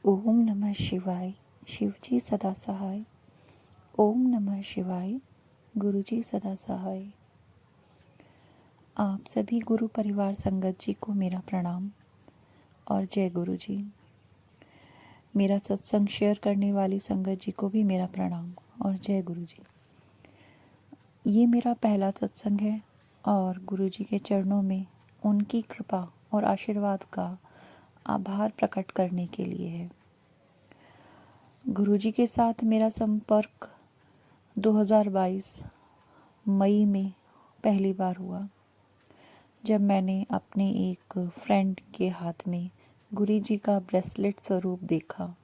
ओम नमः शिवाय। शिवजी सदा सहाय। ओम नमः शिवाय। गुरुजी सदा सहाय। आप सभी गुरु परिवार संगत जी को मेरा प्रणाम और जय गुरु जी। मेरा सत्संग शेयर करने वाली संगत जी को भी मेरा प्रणाम और जय गुरु जी। ये मेरा पहला सत्संग है और गुरु जी के चरणों में उनकी कृपा और आशीर्वाद का आभार प्रकट करने के लिए है। गुरु जी के साथ मेरा संपर्क 2022 मई में पहली बार हुआ, जब मैंने अपने एक फ्रेंड के हाथ में गुरु जी का ब्रेसलेट स्वरूप देखा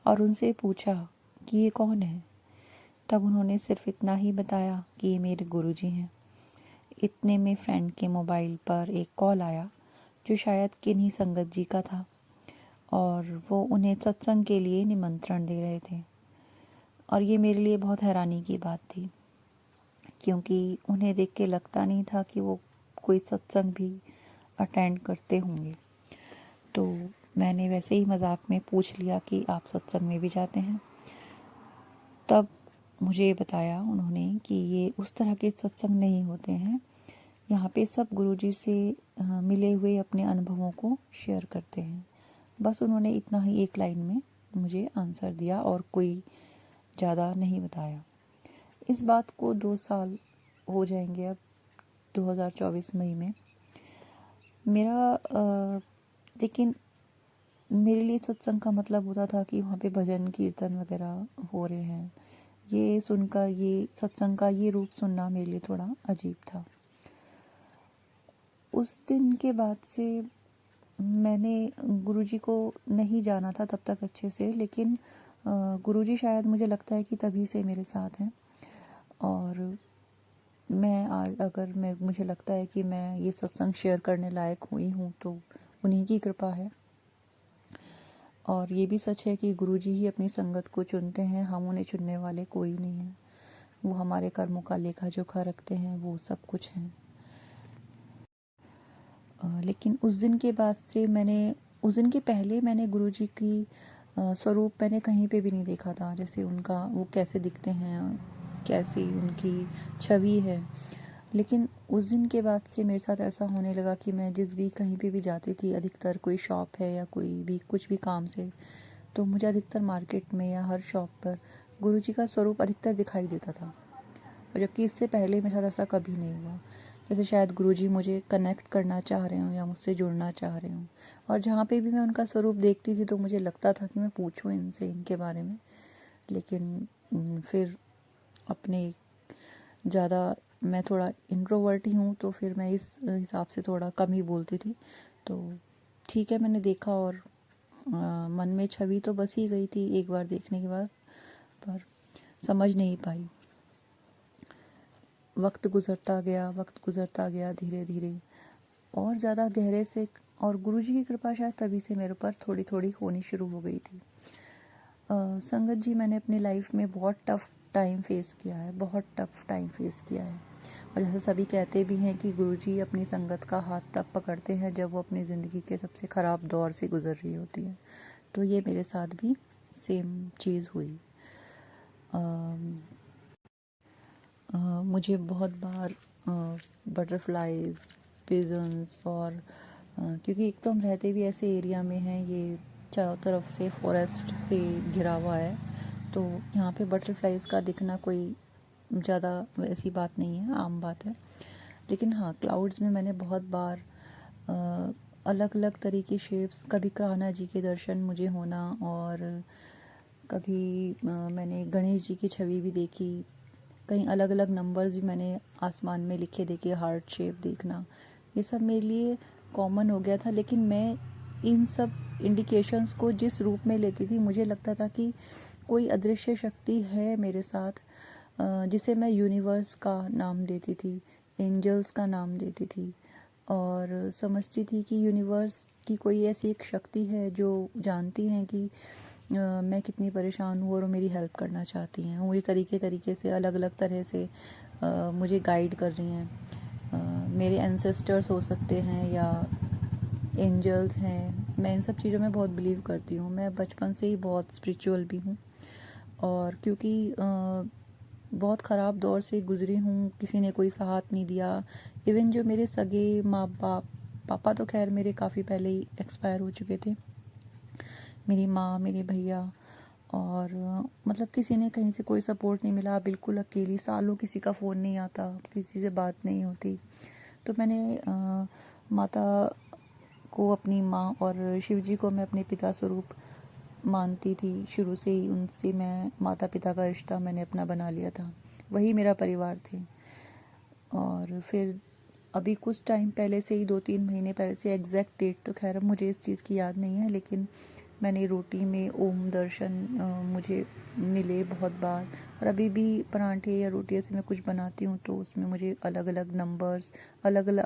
और उनसे पूछा कि ये कौन है। तब उन्होंने सिर्फ इतना ही बताया कि ये मेरे गुरु जी हैं। इतने में फ्रेंड के मोबाइल पर एक कॉल आया जो शायद किन्हीं संगत जी का था और वो उन्हें सत्संग के लिए निमंत्रण दे रहे थे। और ये मेरे लिए बहुत हैरानी की बात थी, क्योंकि उन्हें देख के लगता नहीं था कि वो कोई सत्संग भी अटेंड करते होंगे। तो मैंने वैसे ही मजाक में पूछ लिया कि आप सत्संग में भी जाते हैं। तब मुझे बताया उन्होंने कि ये उस तरह के सत्संग नहीं होते हैं, यहाँ पे सब गुरुजी से मिले हुए अपने अनुभवों को शेयर करते हैं। बस उन्होंने इतना ही एक लाइन में मुझे आंसर दिया और कोई ज़्यादा नहीं बताया। इस बात को 2 साल हो जाएंगे अब 2024 मई में। लेकिन मेरे लिए सत्संग का मतलब होता था कि वहाँ पे भजन कीर्तन वगैरह हो रहे हैं। ये सुनकर ये सत्संग का ये रूप सुनना मेरे लिए थोड़ा अजीब था। उस दिन के बाद से मैंने गुरुजी को नहीं जाना था तब तक अच्छे से, लेकिन गुरुजी शायद मुझे लगता है कि तभी से मेरे साथ हैं। और मैं आज मुझे लगता है कि मैं ये सत्संग शेयर करने लायक हुई हूँ तो उन्हीं की कृपा है। और ये भी सच है कि गुरुजी ही अपनी संगत को चुनते हैं, हम उन्हें चुनने वाले कोई नहीं है। वो हमारे कर्मों का लेखा जोखा रखते हैं, वो सब कुछ हैं। लेकिन उस दिन के बाद से उस दिन के पहले मैंने गुरुजी की स्वरूप मैंने कहीं पे भी नहीं देखा था। जैसे उनका वो कैसे दिखते हैं, कैसी उनकी छवि है। लेकिन उस दिन के बाद से मेरे साथ ऐसा होने लगा कि मैं जिस भी कहीं पे भी जाती थी, अधिकतर कोई शॉप है या कोई भी कुछ भी काम से, तो मुझे अधिकतर मार्केट में या हर शॉप पर गुरुजी का स्वरूप अधिकतर दिखाई देता था। और जबकि इससे पहले मेरे साथ ऐसा कभी नहीं हुआ। जैसे शायद गुरुजी मुझे कनेक्ट करना चाह रहे हों या मुझसे जुड़ना चाह रहे हों। और जहाँ पे भी मैं उनका स्वरूप देखती थी तो मुझे लगता था कि मैं पूछूं इनसे इनके बारे में। लेकिन फिर अपने ज़्यादा मैं थोड़ा इंट्रोवर्ट ही हूँ, तो फिर मैं इस हिसाब से थोड़ा कम ही बोलती थी। तो ठीक है, मैंने देखा और मन में छवि तो बस ही गई थी एक बार देखने के बाद, पर समझ नहीं पाई। वक्त गुज़रता गया धीरे धीरे और ज़्यादा गहरे से। और गुरुजी की कृपा शायद तभी से मेरे ऊपर थोड़ी थोड़ी होनी शुरू हो गई थी। संगत जी, मैंने अपनी लाइफ में बहुत टफ़ टाइम फेस किया है, बहुत टफ़ टाइम फेस किया है। और जैसे सभी कहते भी हैं कि गुरुजी अपनी संगत का हाथ तब पकड़ते हैं जब वो अपनी ज़िंदगी के सबसे ख़राब दौर से गुज़र रही होती है। तो ये मेरे साथ भी सेम चीज़ हुई। मुझे बहुत बार बटरफ्लाइज, पिजन्स और क्योंकि एक तो हम रहते भी ऐसे एरिया में हैं, ये चारों तरफ से फॉरेस्ट से घिरा हुआ है, तो यहाँ पे बटरफ्लाइज का दिखना कोई ज़्यादा ऐसी बात नहीं है, आम बात है। लेकिन हाँ, क्लाउड्स में मैंने बहुत बार अलग अलग तरह की शेप्स, कभी कान्हा जी के दर्शन मुझे होना, और कभी मैंने गणेश जी की छवि भी देखी। कहीं अलग अलग नंबर्स भी मैंने आसमान में लिखे देखे, हार्ट शेप देखना, ये सब मेरे लिए कॉमन हो गया था। लेकिन मैं इन सब इंडिकेशंस को जिस रूप में लेती थी, मुझे लगता था कि कोई अदृश्य शक्ति है मेरे साथ, जिसे मैं यूनिवर्स का नाम देती थी, एंजल्स का नाम देती थी, और समझती थी कि यूनिवर्स की कोई ऐसी एक शक्ति है जो जानती हैं कि मैं कितनी परेशान हूँ और वो मेरी हेल्प करना चाहती हैं। मुझे तरीके से अलग अलग तरह से मुझे गाइड कर रही हैं। मेरे एंसेस्टर्स हो सकते हैं या एंजल्स हैं, मैं इन सब चीज़ों में बहुत बिलीव करती हूँ। मैं बचपन से ही बहुत स्पिरिचुअल भी हूँ, और क्योंकि बहुत ख़राब दौर से गुज़री हूँ, किसी ने कोई साथ नहीं दिया। इवन जो मेरे सगे माँ बाप, पापा तो खैर मेरे काफ़ी पहले ही एक्सपायर हो चुके थे, मेरी माँ, मेरे भैया, और मतलब किसी ने कहीं से कोई सपोर्ट नहीं मिला, बिल्कुल अकेली, सालों किसी का फ़ोन नहीं आता, किसी से बात नहीं होती। तो मैंने माता को अपनी माँ और शिव जी को मैं अपने पिता स्वरूप मानती थी। शुरू से ही उनसे मैं माता पिता का रिश्ता मैंने अपना बना लिया था, वही मेरा परिवार थे। और फिर अभी कुछ टाइम पहले से ही, 2-3 महीने पहले से, एग्जैक्ट डेट तो खैर मुझे इस चीज़ की याद नहीं है, लेकिन मैंने रोटी में ओम दर्शन मुझे मिले बहुत बार। और अभी भी परांठे या रोटी ऐसे मैं कुछ बनाती हूँ तो उसमें मुझे अलग अलग नंबर्स, अलग अलग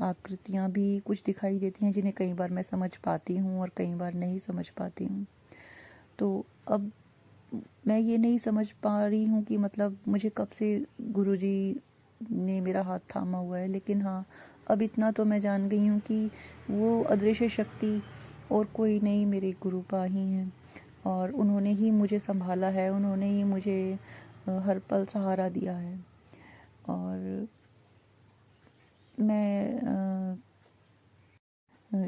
आकृतियाँ भी कुछ दिखाई देती हैं, जिन्हें कई बार मैं समझ पाती हूँ और कई बार नहीं समझ पाती हूँ। तो अब मैं ये नहीं समझ पा रही हूँ कि मतलब मुझे कब से गुरुजी ने मेरा हाथ थामा हुआ है, लेकिन हाँ, अब इतना तो मैं जान गई हूँ कि वो अदृश्य शक्ति और कोई नहीं, मेरे गुरुपा ही हैं, और उन्होंने ही मुझे संभाला है, उन्होंने ही मुझे हर पल सहारा दिया है। और मैं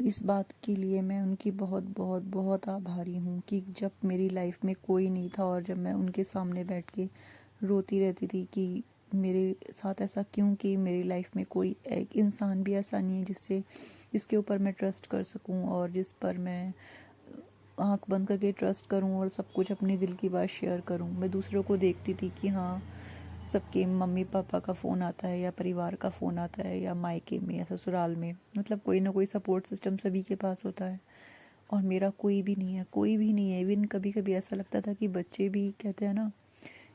इस बात के लिए मैं उनकी बहुत बहुत बहुत आभारी हूँ कि जब मेरी लाइफ में कोई नहीं था और जब मैं उनके सामने बैठ के रोती रहती थी कि मेरे साथ ऐसा क्यों, कि मेरी लाइफ में कोई एक इंसान भी ऐसा नहीं है जिसके ऊपर मैं ट्रस्ट कर सकूं और जिस पर मैं आंख बंद करके ट्रस्ट करूं और सब कुछ अपने दिल की बात शेयर करूं। मैं दूसरों को देखती थी कि हाँ, सबके मम्मी पापा का फ़ोन आता है या परिवार का फ़ोन आता है, या मायके में या ससुराल में, मतलब कोई ना कोई सपोर्ट सिस्टम सभी के पास होता है, और मेरा कोई भी नहीं है, कोई भी नहीं है। इवन कभी कभी ऐसा लगता था कि बच्चे भी, कहते हैं ना,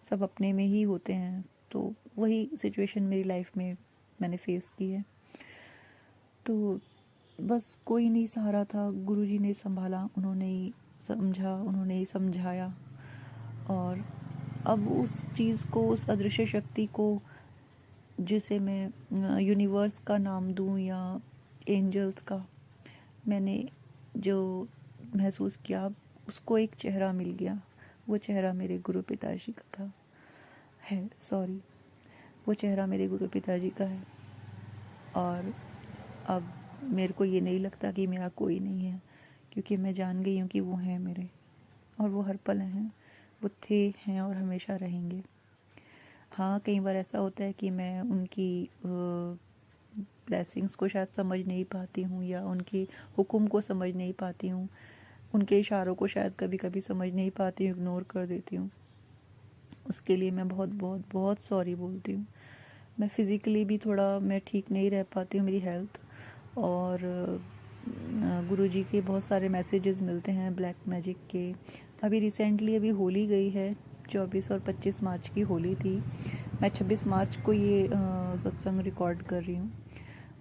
सब अपने में ही होते हैं। तो वही सिचुएशन मेरी लाइफ में मैंने फेस की है। तो बस कोई नहीं सहारा था, गुरुजी ने संभाला, उन्होंने ही समझा, उन्होंने ही समझाया। और अब उस चीज़ को, उस अदृश्य शक्ति को, जिसे मैं यूनिवर्स का नाम दूं या एंजल्स का, मैंने जो महसूस किया, उसको एक चेहरा मिल गया। वो चेहरा मेरे गुरु पिताजी का था, है, सॉरी, वो चेहरा मेरे गुरु पिताजी का है। और अब मेरे को ये नहीं लगता कि मेरा कोई नहीं है, क्योंकि मैं जान गई हूँ कि वो हैं मेरे, और वो हर पल हैं, वो थे, हैं और हमेशा रहेंगे। हाँ, कई बार ऐसा होता है कि मैं उनकी ब्लेसिंग्स को शायद समझ नहीं पाती हूँ, या उनके हुक्म को समझ नहीं पाती हूँ, उनके इशारों को शायद कभी कभी समझ नहीं पाती हूँ, इग्नोर कर देती हूँ। उसके लिए मैं बहुत बहुत बहुत सॉरी बोलती हूँ। मैं फ़िज़िकली भी थोड़ा मैं ठीक नहीं रह पाती हूँ, मेरी हेल्थ, और गुरुजी के बहुत सारे मैसेजेस मिलते हैं ब्लैक मैजिक के। अभी रिसेंटली अभी होली गई है, 24 और 25 मार्च की होली थी। मैं 26 मार्च को ये सत्संग रिकॉर्ड कर रही हूँ।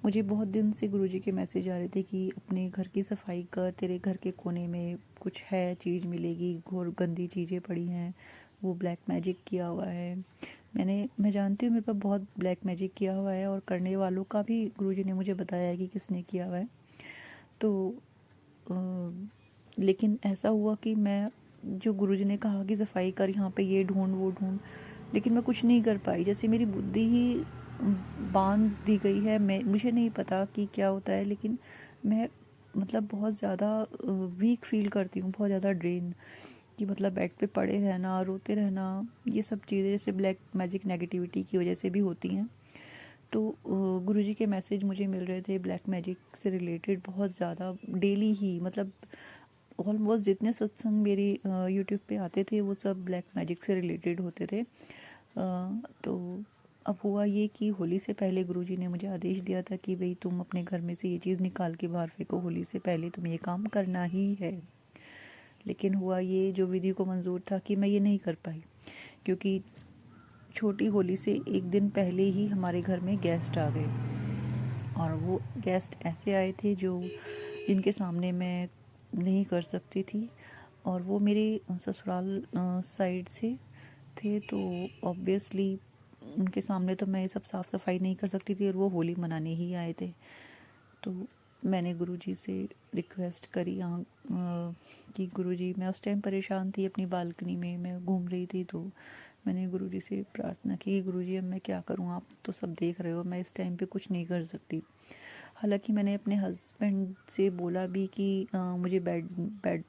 मुझे बहुत दिन से गुरुजी के मैसेज आ रहे थे कि अपने घर की सफाई कर, तेरे घर के कोने में कुछ है, चीज़ मिलेगी, घोर गंदी चीज़ें पड़ी हैं, वो ब्लैक मैजिक किया हुआ है। मैं जानती हूँ मेरे पर बहुत ब्लैक मैजिक किया हुआ है, और करने वालों का भी गुरुजी ने मुझे बताया है कि किसने किया हुआ है। तो लेकिन ऐसा हुआ कि मैं, जो गुरुजी ने कहा कि सफाई कर, यहाँ पे ये ढूंढ वो ढूंढ, लेकिन मैं कुछ नहीं कर पाई। जैसे मेरी बुद्धि ही बांध दी गई है। मुझे नहीं पता कि क्या होता है, लेकिन मैं मतलब बहुत ज़्यादा वीक फील करती हूँ, बहुत ज़्यादा ड्रेन, कि मतलब बेड पे पड़े रहना, रोते रहना, ये सब चीज़ें जैसे ब्लैक मैजिक नेगेटिविटी की वजह से भी होती हैं। तो गुरुजी के मैसेज मुझे मिल रहे थे ब्लैक मैजिक से रिलेटेड बहुत ज़्यादा, डेली ही, मतलब ऑलमोस्ट जितने सत्संग मेरी यूट्यूब पे आते थे वो सब ब्लैक मैजिक से रिलेटेड होते थे। तो अब हुआ ये कि होली से पहले गुरुजी ने मुझे आदेश दिया था कि भाई तुम अपने घर में से ये चीज़ निकाल के बाहर फेंको, होली से पहले तुम्हें ये काम करना ही है। लेकिन हुआ ये, जो विधि को मंजूर था, कि मैं ये नहीं कर पाई, क्योंकि छोटी होली से एक दिन पहले ही हमारे घर में गेस्ट आ गए, और वो गेस्ट ऐसे आए थे जिनके सामने मैं नहीं कर सकती थी, और वो मेरे ससुराल साइड से थे। तो ऑब्वियसली उनके सामने तो मैं ये सब साफ़ सफाई नहीं कर सकती थी, और वो होली मनाने ही आए थे। तो मैंने गुरुजी से रिक्वेस्ट करी कि गुरुजी, मैं उस टाइम परेशान थी, अपनी बालकनी में मैं घूम रही थी, तो मैंने गुरुजी से प्रार्थना की, गुरुजी अब मैं क्या करूं, आप तो सब देख रहे हो, मैं इस टाइम पे कुछ नहीं कर सकती। हालांकि मैंने अपने हस्बैंड से बोला भी कि मुझे बेड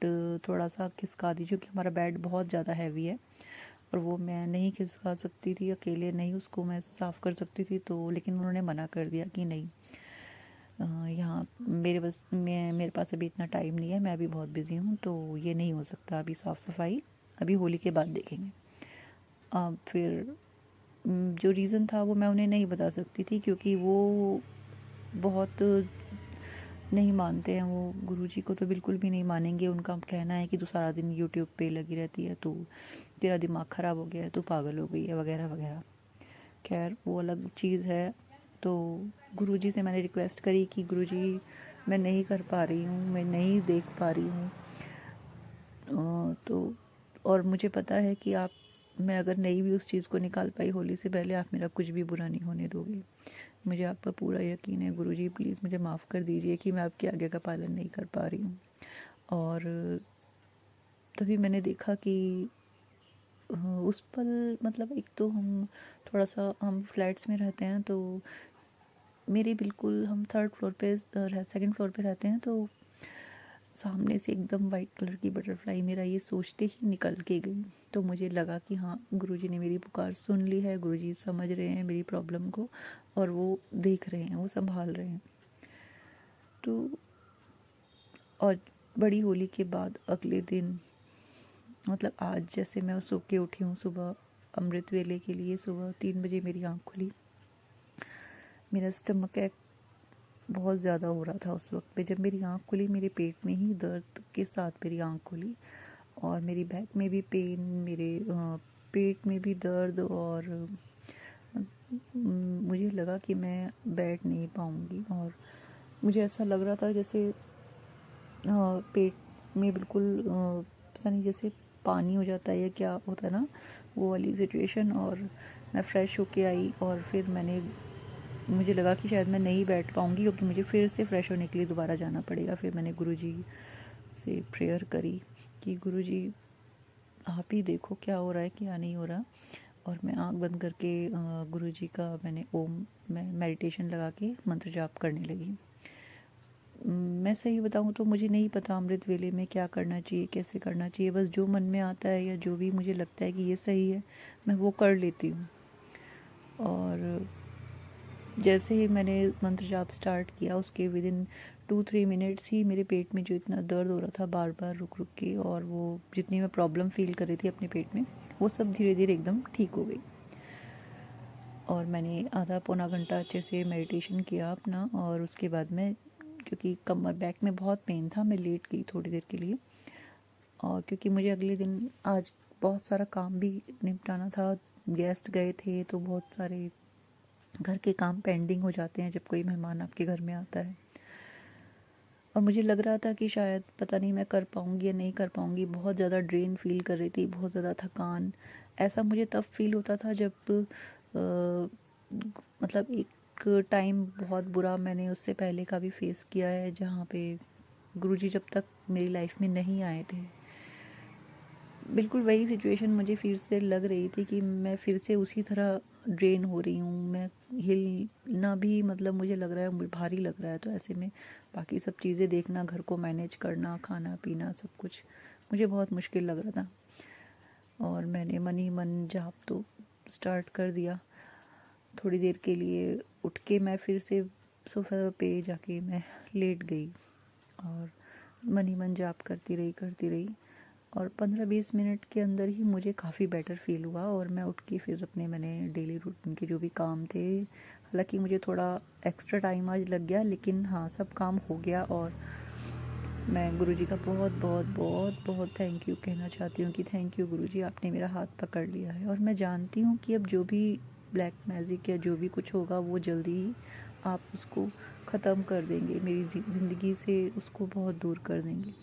थोड़ा सा खिसका दीजिए, क्योंकि हमारा बेड बहुत ज़्यादा हैवी है और वो मैं नहीं खिसका सकती थी अकेले, नहीं उसको मैं साफ़ कर सकती थी, तो लेकिन उन्होंने मना कर दिया कि नहीं, यहाँ मेरे पास अभी इतना टाइम नहीं है, मैं अभी बहुत बिज़ी हूँ, तो ये नहीं हो सकता अभी साफ़ सफाई, अभी होली के बाद देखेंगे। फिर जो रीज़न था वो मैं उन्हें नहीं बता सकती थी, क्योंकि वो बहुत नहीं मानते हैं, वो गुरुजी को तो बिल्कुल भी नहीं मानेंगे। उनका कहना है कि तू सारा दिन यूट्यूब पे लगी रहती है, तो तेरा दिमाग ख़राब हो गया है, तू पागल हो गई है, वगैरह वगैरह। खैर वो अलग चीज़ है। तो गुरुजी से मैंने रिक्वेस्ट करी कि गुरुजी मैं नहीं कर पा रही हूँ, मैं नहीं देख पा रही हूँ, तो और मुझे पता है कि मैं अगर नहीं भी उस चीज़ को निकाल पाई होली से पहले, आप मेरा कुछ भी बुरा नहीं होने दोगे। मुझे आप पर पूरा यकीन है गुरुजी, प्लीज़ मुझे माफ़ कर दीजिए कि मैं आपके आगे का पालन नहीं कर पा रही हूँ। और तभी मैंने देखा कि उस पल, मतलब एक तो हम फ्लैट्स में रहते हैं, तो मेरे बिल्कुल हम सेकंड फ्लोर पे रहते हैं, तो सामने से एकदम वाइट कलर की बटरफ्लाई मेरा ये सोचते ही निकल के गई। तो मुझे लगा कि हाँ, गुरुजी ने मेरी पुकार सुन ली है, गुरुजी समझ रहे हैं मेरी प्रॉब्लम को और वो देख रहे हैं, वो संभाल रहे हैं। तो और बड़ी होली के बाद अगले दिन, मतलब आज जैसे मैं सो के उठी हूँ सुबह अमृत वेले के लिए, सुबह 3 बजे मेरी आँख खुली। मेरा स्टमक एक बहुत ज़्यादा हो रहा था उस वक्त पे। जब मेरी आँख खुली, मेरे पेट में ही दर्द के साथ मेरी आँख खुली और मेरी बैक में भी पेन, मेरे पेट में भी दर्द, और मुझे लगा कि मैं बैठ नहीं पाऊँगी। और मुझे ऐसा लग रहा था जैसे पेट में बिल्कुल पता नहीं जैसे पानी हो जाता है या क्या होता है ना, वो वाली सिचुएशन। और मैं फ़्रेश होके आई और फिर मुझे लगा कि शायद मैं नहीं बैठ पाऊँगी, क्योंकि मुझे फिर से फ़्रेश होने के लिए दोबारा जाना पड़ेगा। फिर मैंने गुरुजी से प्रेयर करी कि गुरुजी आप ही देखो क्या हो रहा है, क्या नहीं हो रहा। और मैं आँख बंद करके गुरुजी का मैं मेडिटेशन लगा के मंत्र जाप करने लगी। मैं सही बताऊँ तो मुझे नहीं पता अमृत वेले में क्या करना चाहिए, कैसे करना चाहिए। बस जो मन में आता है या जो भी मुझे लगता है कि ये सही है, मैं वो कर लेती हूँ। और जैसे ही मैंने मंत्र जाप स्टार्ट किया, उसके विदिन 2-3 मिनट्स ही मेरे पेट में जो इतना दर्द हो रहा था बार बार रुक रुक के, और वो जितनी मैं प्रॉब्लम फील कर रही थी अपने पेट में, वो सब धीरे धीरे एकदम ठीक हो गई। और मैंने आधा पौना घंटा अच्छे से मेडिटेशन किया अपना, और उसके बाद मैं, क्योंकि कमर बैक में बहुत पेन था, मैं लेट गई थोड़ी देर के लिए। और क्योंकि मुझे अगले दिन आज बहुत सारा काम भी निपटाना था, गेस्ट गए थे, तो बहुत सारे घर के काम पेंडिंग हो जाते हैं जब कोई मेहमान आपके घर में आता है। और मुझे लग रहा था कि शायद पता नहीं मैं कर पाऊँगी या नहीं कर पाऊँगी। बहुत ज़्यादा ड्रेन फील कर रही थी, बहुत ज़्यादा थकान। ऐसा मुझे तब फील होता था जब मतलब एक टाइम बहुत बुरा मैंने उससे पहले का भी फेस किया है, जहाँ पे गुरुजी जब तक मेरी लाइफ में नहीं आए थे, बिल्कुल वही सिचुएशन मुझे फिर से लग रही थी कि मैं फिर से उसी तरह ड्रेन हो रही हूँ। मैं हिलना भी, मतलब मुझे लग रहा है मुझे भारी लग रहा है। तो ऐसे में बाकी सब चीज़ें देखना, घर को मैनेज करना, खाना पीना सब कुछ मुझे बहुत मुश्किल लग रहा था। और मैंने मन ही मन जाप तो स्टार्ट कर दिया। थोड़ी देर के लिए उठ के मैं फिर से सोफ़ा पे जाके मैं लेट गई और मन ही मन जाप करती रही। और 15-20 मिनट के अंदर ही मुझे काफ़ी बेटर फील हुआ। और मैं उठ के फिर मैंने डेली रूटीन के जो भी काम थे, हालांकि मुझे थोड़ा एक्स्ट्रा टाइम आज लग गया, लेकिन हाँ, सब काम हो गया। और मैं गुरुजी का बहुत बहुत बहुत बहुत थैंक यू कहना चाहती हूँ कि थैंक यू गुरुजी, आपने मेरा हाथ पकड़ लिया है। और मैं जानती हूँ कि अब जो भी ब्लैक मैजिक या जो भी कुछ होगा, वो जल्दी ही आप उसको ख़त्म कर देंगे, मेरी ज़िंदगी से उसको बहुत दूर कर देंगे।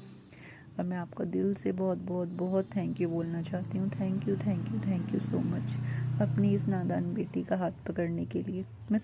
और मैं आपका दिल से बहुत बहुत बहुत थैंक यू बोलना चाहती हूँ। थैंक यू सो मच अपनी इस नादान बेटी का हाथ पकड़ने के लिए। मैं